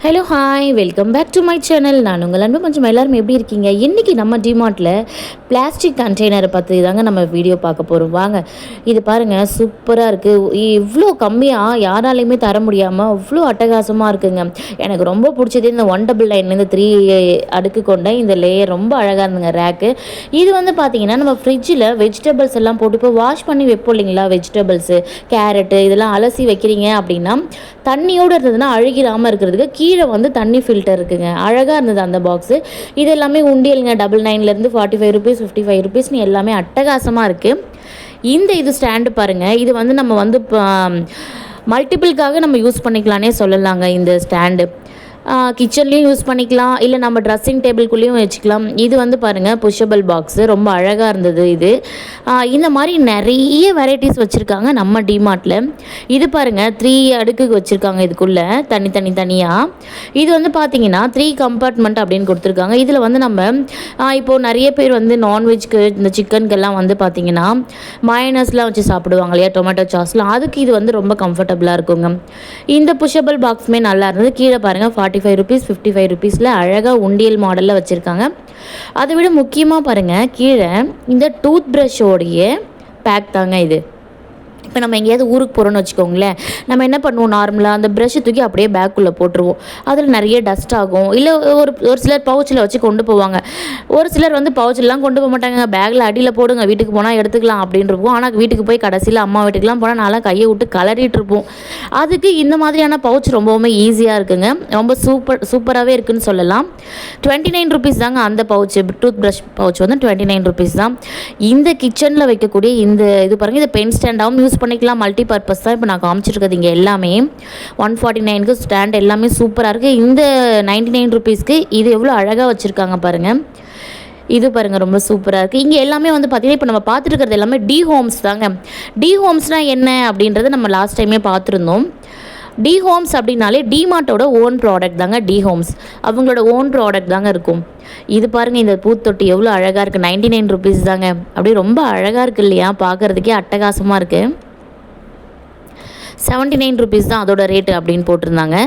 Hello hi welcome back to my channel. நான் உங்கள் அன்பு கொஞ்சம் எல்லாரும் எப்படி இருக்கீங்க? இன்றைக்கி நம்ம டிமார்ட்டில் பிளாஸ்டிக் கண்டெய்னரை பற்றி தாங்க நம்ம வீடியோ பார்க்க போகிறோம். வாங்க, இது பாருங்கள், சூப்பராக இருக்குது. இவ்வளோ கம்மியாக யாராலையுமே தர முடியாமல் அவ்வளோ அட்டகாசமாக இருக்குங்க. எனக்கு ரொம்ப பிடிச்சது இந்த 199 இந்த 3 அடுக்கு கொண்ட இந்த லேயர் ரொம்ப அழகாக இருந்துங்க. ரேக்கு இது வந்து பார்த்திங்கன்னா நம்ம ஃப்ரிட்ஜில் வெஜிடபிள்ஸ் எல்லாம் போட்டு இப்போ வாஷ் பண்ணி வைப்போம் இல்லைங்களா? வெஜிடபிள்ஸு, கேரட்டு இதெல்லாம் அலசி வைக்கிறீங்க அப்படின்னா தண்ணியோடு இருந்ததுன்னா அழுகிடாமல் இருக்கிறதுக்கு கீழே வந்து தண்ணி ஃபில்டர் இருக்குங்க. அழகாக இருந்தது அந்த பாக்ஸு. இது எல்லாமே உண்டியலுங்க. 99லேருந்து 45 ருபீஸ், 55 ருபீஸ்னு எல்லாமே அட்டகாசமாக இருக்குது. இது ஸ்டாண்டு பாருங்கள். இது வந்து நம்ம வந்து மல்டிபிள்காக நம்ம யூஸ் பண்ணிக்கலானே சொல்லலாங்க. இந்த ஸ்டாண்டு கிச்சன்லேயும் யூஸ் பண்ணிக்கலாம், இல்லை நம்ம ட்ரெஸ்ஸிங் டேபிள்குள்ளேயும் வச்சுக்கலாம். இது வந்து பாருங்கள் புஷ்ஷபிள் பாக்ஸு, ரொம்ப அழகாக இருந்தது. இந்த மாதிரி நிறைய வெரைட்டிஸ் வச்சுருக்காங்க நம்ம டிமார்ட்டில். இது பாருங்கள் 3 அடுக்குக்கு வச்சுருக்காங்க. இதுக்குள்ளே தனியாக இது வந்து பார்த்திங்கன்னா 3 கம்பார்ட்மெண்ட் அப்படின்னு கொடுத்துருக்காங்க. இதில் வந்து நம்ம இப்போது நிறைய பேர் வந்து நான்வெஜ்க்கு இந்த சிக்கனுக்கெல்லாம் வந்து பார்த்திங்கன்னா மயனஸ்லாம் வச்சு சாப்பிடுவாங்க இல்லையா, டொமேட்டோ சாஸ்லாம். அதுக்கு இது வந்து ரொம்ப கம்ஃபர்டபுளாக இருக்குங்க. இந்த புஷ்ஷபிள் பாக்ஸுமே நல்லா இருந்தது. கீழே பாருங்கள் 45 ருபீஸ், 55 ருபீஸில் அழகாக உண்டியல் மாடலில் வச்சுருக்காங்க. அதை விட முக்கியமாக பாருங்கள், கீழே இந்த டூத் ப்ரஷ்ஷோடைய பேக் தாங்க இது. இப்போ நம்ம எங்கேயாவது ஊருக்கு போகிறோன்னு வச்சுக்கோங்களேன், நம்ம என்ன பண்ணுவோம், நார்மலாக அந்த ப்ரஷ்ஷை தூக்கி அப்படியே பேக்குள்ளே போட்டுருவோம். அதில் நிறைய டஸ்ட் ஆகும். இல்லை ஒரு சிலர் பவுச்சில் வச்சு கொண்டு போவாங்க. ஒரு சிலர் வந்து பவுச்சிலலாம் கொண்டு போக மாட்டாங்க, பேக்கில் அடியில் போடுங்க, வீட்டுக்கு போனால் எடுத்துக்கலாம் அப்படின்னு இருப்போம். ஆனால் வீட்டுக்கு போய் கடைசியில் அம்மா வீட்டுக்குலாம் போனால் நான்லாம் கையை விட்டு கலறிட்டு இருப்போம். அதுக்கு இந்த மாதிரியான பவுச் ரொம்பவுமே ஈஸியாக இருக்குங்க. ரொம்ப சூப்பராகவே இருக்குதுன்னு சொல்லலாம். 29 ருபீஸ் தாங்க அந்த பவுச்சு. டூத் ப்ரஷ் பவுச் வந்து 29 ருபீஸ் தான். இந்த கிச்சனில் வைக்கக்கூடிய இது பாருங்கள், இது பென் ஸ்டாண்டாகவும் யூஸ் பண்ணிக்கலாம். மல்டி பர்பஸ் தான் இப்போ நான் காமிச்சிருக்கிறது. இங்கே எல்லாமே 149க்கு ஸ்டாண்ட் எல்லாமே சூப்பராக இருக்குது. இந்த 99 ருபீஸ்க்கு இது எவ்வளோ அழகாக வச்சுருக்காங்க பாருங்கள். இது பாருங்கள், ரொம்ப சூப்பராக இருக்குது. இங்கே எல்லாமே வந்து பார்த்திங்கன்னா இப்போ நம்ம பார்த்துருக்கிறது எல்லாமே டி ஹோம்ஸ் தாங்க. டி ஹோம்ஸ்னால் என்ன அப்படின்றத நம்ம லாஸ்ட் டைமே பார்த்துருந்தோம். டி ஹோம்ஸ் அப்படின்னாலே டிமார்ட்டோட ஓன் ப்ராடக்ட் தாங்க. டி ஹோம்ஸ் அவங்களோட ஓன் ப்ராடக்ட் தாங்க இருக்கும். இது பாருங்கள், இந்த பூத்தொட்டி எவ்வளோ அழகாக இருக்குது. 99 ருபீஸ் தாங்க. அப்படியே ரொம்ப அழகாக இருக்குது இல்லையா, பார்க்குறதுக்கே அட்டகாசமாக இருக்குது. 79 ருபீஸ் தான் அதோட ரேட்டு அப்படின்னு போட்டிருந்தாங்க.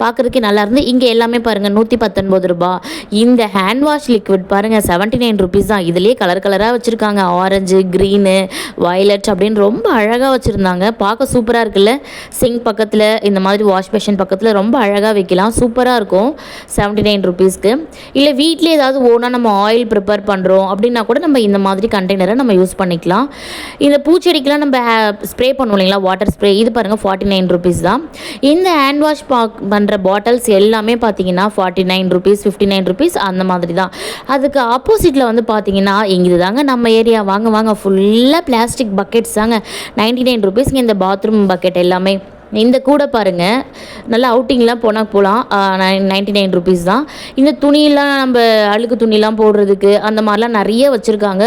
பார்க்குறதுக்கே நல்லா இருந்து. இங்கே எல்லாமே பாருங்கள் 119 ரூபா. இந்த ஹேண்ட் வாஷ் லிக்விட் பாருங்கள் 79 ருபீஸ் தான். இதுலேயே கலராக வச்சுருக்காங்க. ஆரஞ்சு, க்ரீனு, வயலட் அப்படின்னு ரொம்ப அழகாக வச்சுருந்தாங்க. பார்க்க சூப்பராக இருக்குல்ல. சிங்க் பக்கத்தில் இந்த மாதிரி வாஷ் பேஷன் பக்கத்தில் ரொம்ப அழகாக வைக்கலாம். சூப்பராக இருக்கும் 79 ருபீஸ்க்கு. இல்லை வீட்டிலே ஏதாவது ஓனாக நம்ம ஆயில் ப்ரிப்பேர் பண்ணுறோம் அப்படின்னா கூட நம்ம இந்த மாதிரி கண்டெய்னரை நம்ம யூஸ் பண்ணிக்கலாம். இந்த பூச்செடிக்கெலாம் நம்ம ஸ்ப்ரே பண்ணுவோம் இல்லைங்களா, வாட்டர் ஸ்ப்ரே. இது பாருங்கள் 49 ருபீஸ் தான். இந்த ஹேண்ட் வாஷ் பண்ணுற பாட்டில்ஸ் எல்லாமே பார்த்தீங்கன்னா 49 ருபீஸ், 59 ருபீஸ் அந்த மாதிரி தான். அதுக்கு ஆப்போசிட்டில் வந்து பார்த்தீங்கன்னா இங்கே தாங்க நம்ம ஏரியா. வாங்க ஃபுல்லாக பிளாஸ்டிக் பக்கெட்ஸ் தாங்க. 99 ருபீஸ்க்கு இந்த பாத்ரூம் பக்கெட் எல்லாமே. இந்த கூட பாருங்கள், நல்லா அவுட்டிங்லாம் போகலாம். 99 ருபீஸ் தான். இந்த துணியெல்லாம் நம்ம அழுக்கு துணியெல்லாம் போடுறதுக்கு அந்த மாதிரிலாம் நிறைய வச்சுருக்காங்க.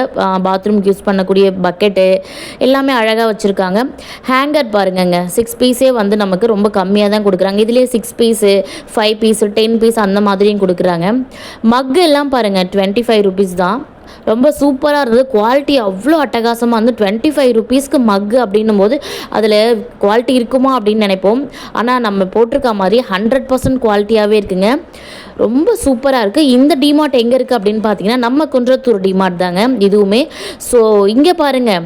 பாத்ரூம்க்கு யூஸ் பண்ணக்கூடிய பக்கெட்டு எல்லாமே அழகாக வச்சுருக்காங்க. ஹேங்கர் பாருங்கங்க, 6 பீஸே வந்து நமக்கு ரொம்ப கம்மியாக தான் கொடுக்குறாங்க. இதுலேயே 6 பீஸு, 5 பீஸு, 10 பீஸ் அந்த மாதிரியும் கொடுக்குறாங்க. மக்கு எல்லாம் பாருங்கள் 25 ருபீஸ் தான். ரொம்ப சூப்பராக இருந்தது. குவாலிட்டி அவ்வளோ அட்டகாசமாக வந்து 25 ருபீஸ்க்கு மக்கு அப்படின்னும் போது அதில் குவாலிட்டி இருக்குமா அப்படின்னு நினைப்போம். ஆனால் நம்ம போட்டிருக்க மாதிரி 100% குவாலிட்டியாகவே இருக்குங்க. ரொம்ப சூப்பராக இருக்குது. இந்த டிமார்ட் எங்கே இருக்குது அப்படின்னு பார்த்தீங்கன்னா நம்ம குன்றத்தூர் டிமார்ட் தாங்க இதுவுமே. ஸோ இங்கே பாருங்கள்,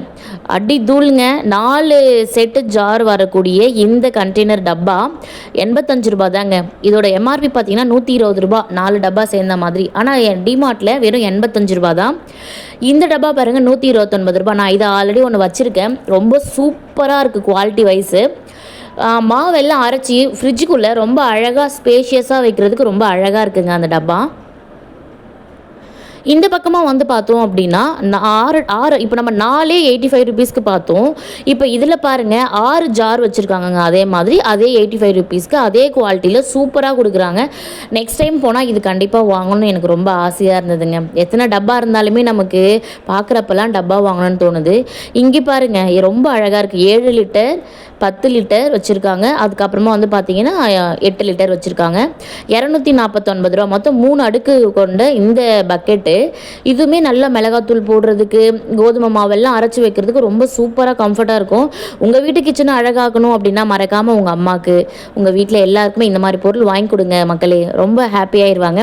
அடி தூளுங்க. 4 செட்டு ஜார் வரக்கூடிய இந்த கண்டெய்னர் டப்பா 85 ரூபா தாங்க. இதோட எம்ஆர்பி பார்த்தீங்கன்னா 120 ரூபா, 4 டப்பா சேர்ந்த மாதிரி. ஆனால் என் டிமார்ட்டில் வெறும் 85 ரூபா தான். இந்த டப்பா பாருங்கள் 129 ரூபா. நான் இதை ஆல்ரெடி ஒன்று வச்சுருக்கேன். ரொம்ப சூப்பராக இருக்குது குவாலிட்டி வைஸு. மாவெல்லாம் அரைச்சி ஃப்ரிட்ஜுக்குள்ளே ரொம்ப அழகாக ஸ்பேஷியஸாக வைக்கிறதுக்கு ரொம்ப அழகாக இருக்குங்க அந்த டப்பா. இந்த பக்கமாக வந்து பார்த்தோம் அப்படின்னா 6 இப்போ நம்ம 4 85 ருபீஸ்க்கு பார்த்தோம். இப்போ இதில் பாருங்கள் 6 ஜார் வச்சுருக்காங்கங்க. அதே மாதிரி அதே 85 ருபீஸ்க்கு அதே குவாலிட்டியில் சூப்பராக கொடுக்குறாங்க. நெக்ஸ்ட் டைம் போனால் இது கண்டிப்பாக வாங்கணும்னு எனக்கு ரொம்ப ஆசையாக இருந்ததுங்க. எத்தனை டப்பா இருந்தாலுமே நமக்கு பார்க்குறப்பெல்லாம் டப்பா வாங்கணும்னு தோணுது. இங்கே பாருங்கள், ரொம்ப அழகாக இருக்குது. 7 லிட்டர், 10 லிட்டர் வச்சுருக்காங்க. அதுக்கப்புறமா வந்து பார்த்திங்கன்னா 8 லிட்டர் வச்சுருக்காங்க. 249 ரூபா. மொத்தம் 3 அடுக்கு கொண்ட இந்த பக்கெட்டு பாட்டு. இதுவுமே நல்ல மிளகாத்தூள் போடுறதுக்கு, கோதுமை மாவெல்லாம் அரைச்சி வைக்கிறதுக்கு ரொம்ப சூப்பராக கம்ஃபர்ட்டாக இருக்கும். உங்கள் வீட்டு கிச்சனை அழகாக்கணும் அப்படின்னா மறக்காமல் உங்கள் அம்மாவுக்கு, உங்கள் வீட்டில் எல்லாருக்குமே இந்த மாதிரி பொருள் வாங்கி கொடுங்க மக்களே, ரொம்ப ஹாப்பியாகிடுவாங்க.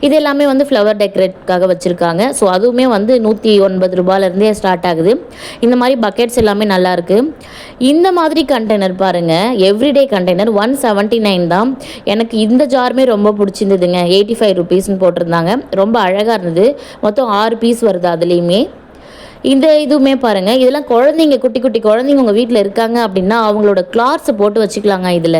இது எல்லாமே வந்து ஃப்ளவர் டெக்கரேட்காக வச்சுருக்காங்க. ஸோ அதுவுமே வந்து 109 ரூபாயிலேருந்தே ஸ்டார்ட் ஆகுது. இந்த மாதிரி பக்கெட்ஸ் எல்லாமே நல்லாயிருக்கு. இந்த மாதிரி கண்டெய்னர் பாருங்கள், எவ்ரிடே கண்டெய்னர் 179 தான். எனக்கு இந்த ஜாருமே ரொம்ப பிடிச்சிருந்ததுங்க. 85 ருபீஸ்ன்னு போட்டிருந்தாங்க. ரொம்ப அழகாக இருந்தது. மொத்தம் 6 பீஸ் வருது அதுலேயுமே. இந்த இதுவுமே பாருங்கள், இதெல்லாம் குழந்தைங்க, குட்டி குட்டி குழந்தைங்க உங்கள் வீட்டில் இருக்காங்க அப்படின்னா அவங்களோட கிளாத்ஸை போட்டு வச்சுக்கலாங்க. இதில்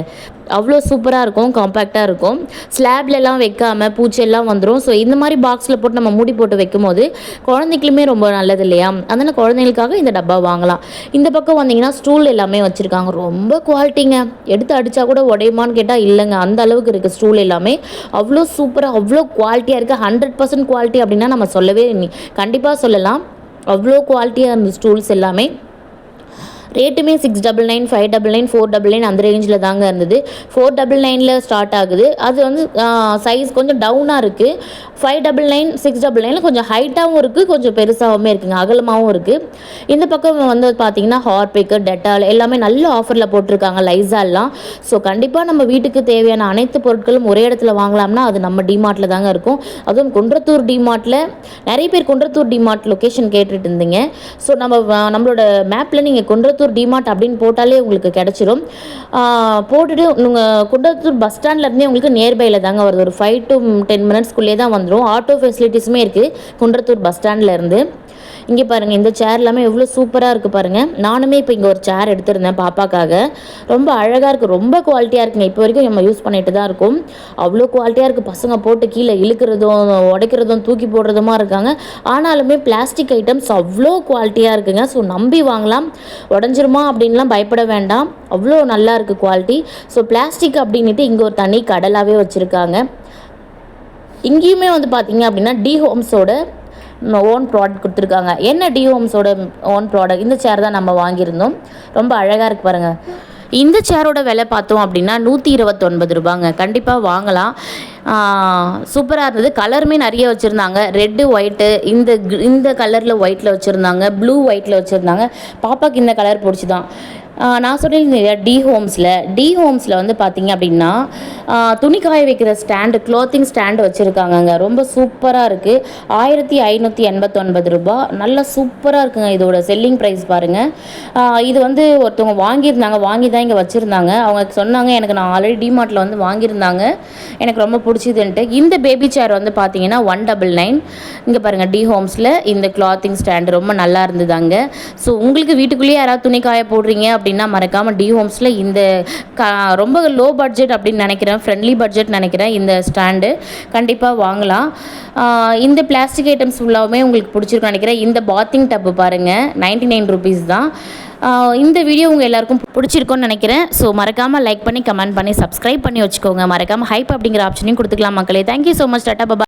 அவ்வளோ சூப்பராக இருக்கும், காம்பேக்டாக இருக்கும். ஸ்லாப்லலாம் வைக்காமல் பூச்செல்லாம் வந்துடும். ஸோ இந்த மாதிரி பாக்ஸில் போட்டு நம்ம மூடி போட்டு வைக்கும் போது குழந்தைகளுமே ரொம்ப நல்லது இல்லையா? அதனால் குழந்தைங்களுக்காக இந்த டப்பா வாங்கலாம். இந்த பக்கம் வந்தீங்கன்னா ஸ்டூல் எல்லாமே வச்சுருக்காங்க. ரொம்ப குவாலிட்டிங்க. எடுத்து அடித்தா கூட உடையுமான்னு கேட்டால் இல்லைங்க, அந்த அளவுக்கு இருக்குது ஸ்டூல் எல்லாமே. அவ்வளோ சூப்பராக, அவ்வளோ குவாலிட்டியாக இருக்குது. 100% குவாலிட்டி அப்படின்னா நம்ம சொல்லவே கண்டிப்பாக சொல்லலாம். அவ்வளோ குவாலிட்டியாக இருந்தது ஸ்டூல்ஸ் எல்லாமே. ரேட்டுமே 699, 599, 499 அந்த ரேஞ்சில் தாங்க இருந்தது. 499 ஸ்டார்ட் ஆகுது. அது வந்து சைஸ் கொஞ்சம் டவுனாக இருக்குது. 599, 699 கொஞ்சம் ஹைட்டாகவும் இருக்குது, கொஞ்சம் பெருசாகவுமே இருக்குங்க, அகலமாகவும் இருக்குது. இந்த பக்கம் வந்து பார்த்திங்கன்னா ஹார்பிக்கு, டெட்டால் எல்லாமே நல்ல ஆஃபரில் போட்டிருக்காங்க, லைசால்லாம். ஸோ கண்டிப்பாக நம்ம வீட்டுக்கு தேவையான அனைத்து பொருட்களும் ஒரே இடத்துல வாங்கலாம்னா அது நம்ம டிமார்ட்டில் தாங்க இருக்கும். அதுவும் குன்றத்தூர் டிமார்ட்டில் நிறைய பேர் குன்றத்தூர் டிமார்ட் லொக்கேஷன் கேட்டுட்டு இருந்தீங்க. ஸோ நம்மளோட மேப்பில் நீங்கள் குன்றத்தூர் டிமார்ட் அப்படின்னு போட்டாலே உங்களுக்கு கிடச்சிரும். போட்டுட்டு நீங்கள் குன்றத்தூர் பஸ் ஸ்டாண்ட்லேருந்தே உங்களுக்கு நியர்பையில் தாங்க வருது. ஒரு 5 to 10 மினிட்ஸ்க்குள்ளே தான் வந்துடும். ஆட்டோ ஃபெசிலிட்டிஸுமே இருக்குது குன்றத்தூர் பஸ் ஸ்டாண்ட்லேருந்து. இங்கே பாருங்கள், இந்த சேர் எல்லாமே எவ்வளோ சூப்பராக இருக்குது பாருங்கள். நானுமே இப்போ இங்கே ஒரு சேர் எடுத்திருந்தேன் பாப்பாக்காக. ரொம்ப அழகாக இருக்குது, ரொம்ப குவாலிட்டியாக இருக்குங்க. இப்போ வரைக்கும் நம்ம யூஸ் பண்ணிட்டு தான் இருக்கோம். அவ்வளோ குவாலிட்டியாக இருக்குது. பசங்க போட்டு கீழே இழுக்கிறதும் உடைக்கிறதும் தூக்கி போடுறதுமா இருக்காங்க. ஆனாலுமே பிளாஸ்டிக் ஐட்டம்ஸ் அவ்வளோ குவாலிட்டியாக இருக்குங்க. ஸோ நம்பி வாங்கலாம். உடஞ்சிருமா அப்படின்லாம் பயப்பட வேண்டாம். அவ்வளோ நல்லா இருக்குது குவாலிட்டி. ஸோ பிளாஸ்டிக் அப்படின்ட்டு இங்கே ஒரு தனி கடலாகவே வச்சுருக்காங்க. இங்கேயுமே வந்து பார்த்திங்க அப்படின்னா டி ஹோம்ஸோட ஓன் ப்ராடக்ட் கொடுத்துருக்காங்க. என்ன டி ஹோம்ஸோட ஓன் ப்ராடக்ட், இந்த சேர் தான் நம்ம வாங்கியிருந்தோம். ரொம்ப அழகாக இருக்குது பாருங்கள். இந்த சேரோட விலை பார்த்தோம் அப்படின்னா 129 ரூபாங்க. கண்டிப்பாக வாங்கலாம். சூப்பராக இருந்தது. கலருமே நிறைய வச்சுருந்தாங்க. ரெட்டு, ஒயிட்டு, இந்த கலரில் ஒயிட்டில் வச்சுருந்தாங்க, ப்ளூ ஒயிட்டில் வச்சுருந்தாங்க. பாப்பாவுக்கு இந்த கலர் பிடிச்சி தான். நான் சொல்லியிருந்தேன் டி ஹோம்ஸில் வந்து பார்த்திங்க அப்படின்னா துணி காய வைக்கிற ஸ்டாண்டு, க்ளோத்திங் ஸ்டாண்டு வச்சுருக்காங்கங்க. ரொம்ப சூப்பராக இருக்குது. 1589 ரூபா. நல்லா சூப்பராக இருக்குங்க. இதோட செல்லிங் ப்ரைஸ் பாருங்கள். இது வந்து ஒருத்தவங்க வாங்கி தான் இங்கே வச்சுருந்தாங்க. அவங்க சொன்னாங்க, எனக்கு நான் ஆல்ரெடி டிமார்ட்டில் வந்து வாங்கியிருந்தாங்க, எனக்கு ரொம்ப பிடிச்சிதுன்ட்டு. இந்த பேபி சேர் வந்து பார்த்தீங்கன்னா 199. இங்கே பாருங்கள், டி ஹோம்ஸில் இந்த கிளாத்திங் ஸ்டாண்டு ரொம்ப நல்லா இருந்ததாங்க. ஸோ உங்களுக்கு வீட்டுக்குள்ளேயே யாராவது துணி காய போடுறீங்க அப்படின்னா மறக்காமல் டி ஹோம்ஸில் இந்த ரொம்ப லோ பட்ஜெட் அப்படின்னு நினைக்கிறேன், ஃப்ரெண்ட்லி பட்ஜெட் நினைக்கிறேன், இந்த ஸ்டாண்டு கண்டிப்பாக வாங்கலாம். இந்த பிளாஸ்டிக் ஐட்டம்ஸ் ஃபுல்லாகவுமே உங்களுக்கு பிடிச்சிருக்குன்னு நினைக்கிறேன். இந்த பாத்திங் டப்பு பாருங்கள், 99 ருபீஸ் தான். இந்த வீடியோ உங்கள் எல்லாருக்கும் பிடிச்சிருக்குன்னு நினைக்கிறேன். ஸோ மறக்காமல் லைக் பண்ணி, கமெண்ட் பண்ணி, சப்ஸ்கிரைப் பண்ணி வச்சுக்கோங்க. மறக்காமல் ஹைப் அப்படிங்கிற ஆப்ஷனையும் கொடுத்துக்கலாம் மக்களே. Thank you so much. டாட்டா, பாய்.